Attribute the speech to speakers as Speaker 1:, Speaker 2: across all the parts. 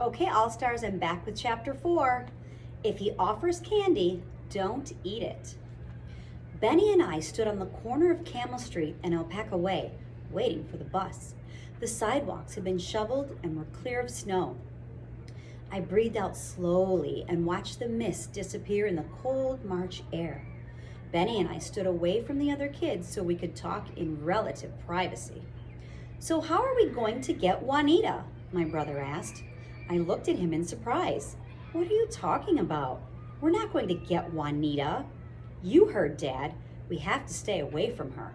Speaker 1: Okay, All-Stars, I'm back with chapter 4. If he offers candy, don't eat it. Benny and I stood on the corner of Camel Street and Alpaca Way, waiting for the bus. The sidewalks had been shoveled and were clear of snow. I breathed out slowly and watched the mist disappear in the cold March air. Benny and I stood away from the other kids so we could talk in relative privacy. "So how are we going to get Juanita?" my brother asked. I looked at him in surprise. "What are you talking about? We're not going to get Juanita." "You heard, Dad. We have to stay away from her."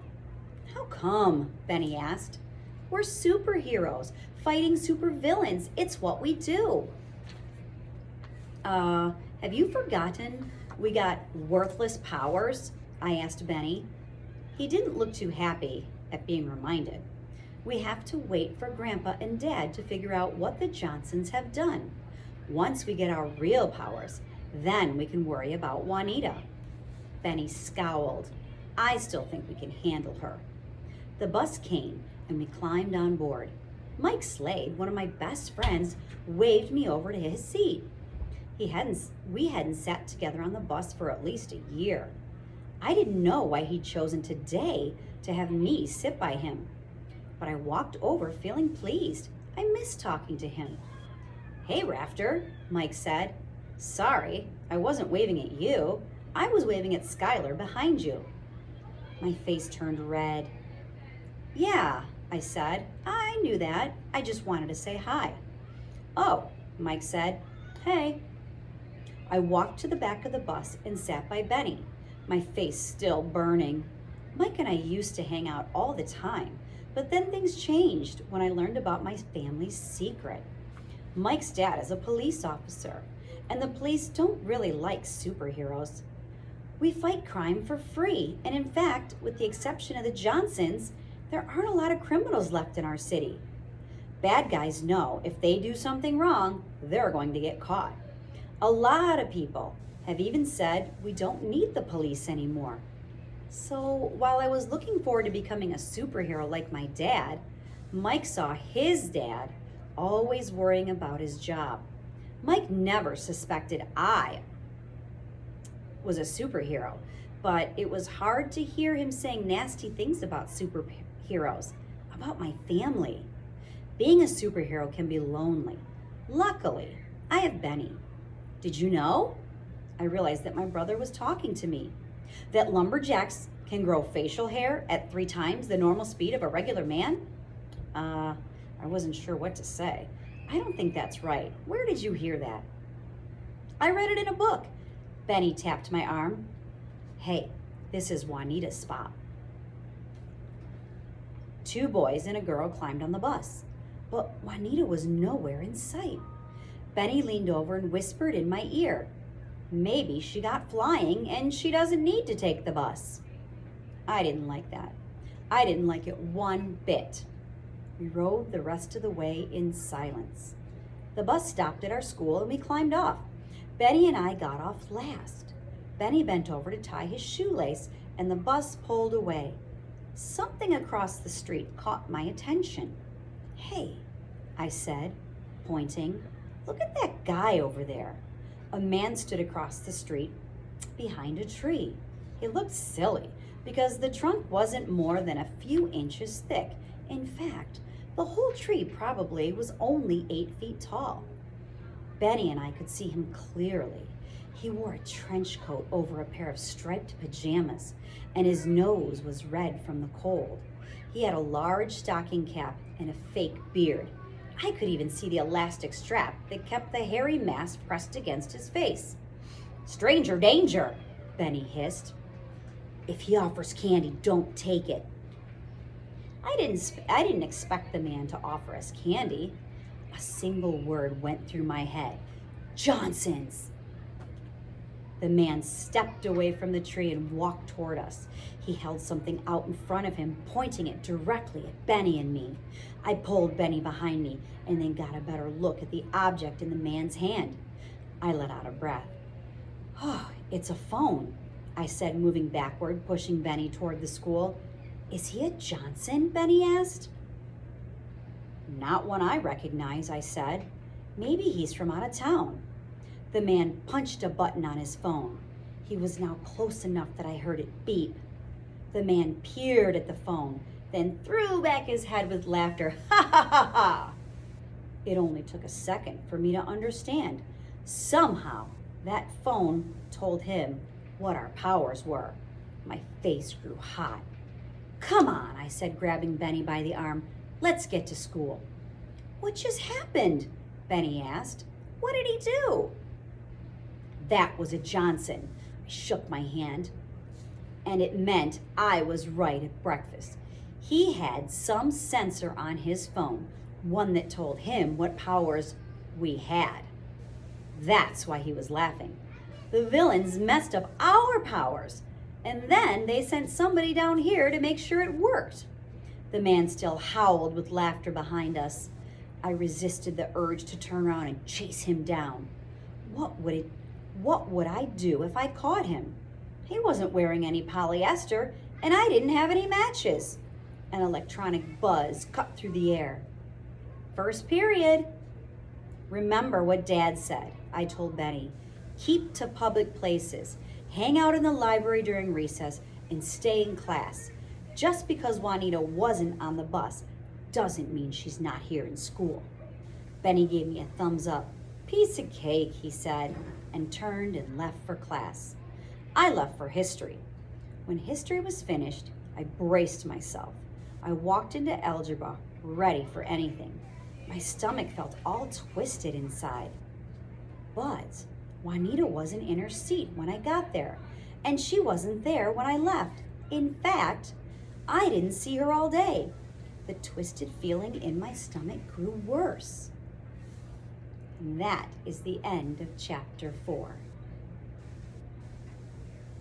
Speaker 1: "How come?" Benny asked. "We're superheroes, fighting supervillains. It's what we do." Have you forgotten we got worthless powers?" I asked Benny. He didn't look too happy at being reminded. "We have to wait for Grandpa and Dad to figure out what the Johnsons have done. Once we get our real powers, then we can worry about Juanita." Benny scowled. "I still think we can handle her." The bus came and we climbed on board. Mike Slade, one of my best friends, waved me over to his seat. We hadn't sat together on the bus for at least a year. I didn't know why he'd chosen today to have me sit by him, but I walked over feeling pleased. I missed talking to him. "Hey, Rafter," Mike said. "Sorry, I wasn't waving at you. I was waving at Skylar behind you." My face turned red. "Yeah," I said. "I knew that. I just wanted to say hi." "Oh," Mike said. "Hey." I walked to the back of the bus and sat by Benny, my face still burning. Mike and I used to hang out all the time, but then things changed when I learned about my family's secret. Mike's dad is a police officer, and the police don't really like superheroes. We fight crime for free, and in fact, with the exception of the Johnsons, there aren't a lot of criminals left in our city. Bad guys know if they do something wrong, they're going to get caught. A lot of people have even said we don't need the police anymore. So while I was looking forward to becoming a superhero like my dad, Mike saw his dad always worrying about his job. Mike never suspected I was a superhero, but it was hard to hear him saying nasty things about superheroes, about my family. Being a superhero can be lonely. Luckily, I have Benny. "Did you know?" I realized that my brother was talking to me. "That lumberjacks can grow facial hair at 3 times the normal speed of a regular man?" I wasn't sure what to say. "I don't think that's right. Where did you hear that?" "I read it in a book." Benny tapped my arm. "Hey, this is Juanita's spot." 2 boys and a girl climbed on the bus, but Juanita was nowhere in sight. Benny leaned over and whispered in my ear, "Maybe she got flying and she doesn't need to take the bus." I didn't like that. I didn't like it one bit. We rode the rest of the way in silence. The bus stopped at our school and we climbed off. Benny and I got off last. Benny bent over to tie his shoelace and the bus pulled away. Something across the street caught my attention. "Hey," I said, pointing. "Look at that guy over there." A man stood across the street behind a tree. He looked silly because the trunk wasn't more than a few inches thick. In fact, the whole tree probably was only 8 feet tall. Benny and I could see him clearly. He wore a trench coat over a pair of striped pajamas, and his nose was red from the cold. He had a large stocking cap and a fake beard. I could even see the elastic strap that kept the hairy mask pressed against his face. "Stranger danger," Benny hissed. "If he offers candy, don't take it." I didn't expect the man to offer us candy. A single word went through my head: Johnsons. The man stepped away from the tree and walked toward us. He held something out in front of him, pointing it directly at Benny and me. I pulled Benny behind me and then got a better look at the object in the man's hand. I let out a breath. "Oh, it's a phone," I said, moving backward, pushing Benny toward the school. "Is he a Johnson?" Benny asked. "Not one I recognize," I said. Maybe he's from out of town. The man punched a button on his phone. He was now close enough that I heard it beep. The man peered at the phone, then threw back his head with laughter. Ha ha ha ha! It only took a second for me to understand. Somehow, that phone told him what our powers were. My face grew hot. Come on, I said, grabbing Benny by the arm. Let's get to school. What just happened? Benny asked. What did he do? That was a Johnson. I shook my hand. And it meant I was right at breakfast. He had some sensor on his phone, one that told him what powers we had. That's why he was laughing. The villains messed up our powers, and then they sent somebody down here to make sure it worked. The man still howled with laughter behind us. I resisted the urge to turn around and chase him down. What would I do if I caught him? He wasn't wearing any polyester, and I didn't have any matches. An electronic buzz cut through the air. First period. Remember what Dad said, I told Benny. Keep to public places. Hang out in the library during recess and stay in class. Just because Juanita wasn't on the bus doesn't mean she's not here in school. Benny gave me a thumbs up. Piece of cake, he said, and turned and left for class. I left for history. When history was finished, I braced myself. I walked into algebra, ready for anything. My stomach felt all twisted inside. But Juanita wasn't in her seat when I got there, and she wasn't there when I left. In fact, I didn't see her all day. The twisted feeling in my stomach grew worse. And that is the end of chapter 4.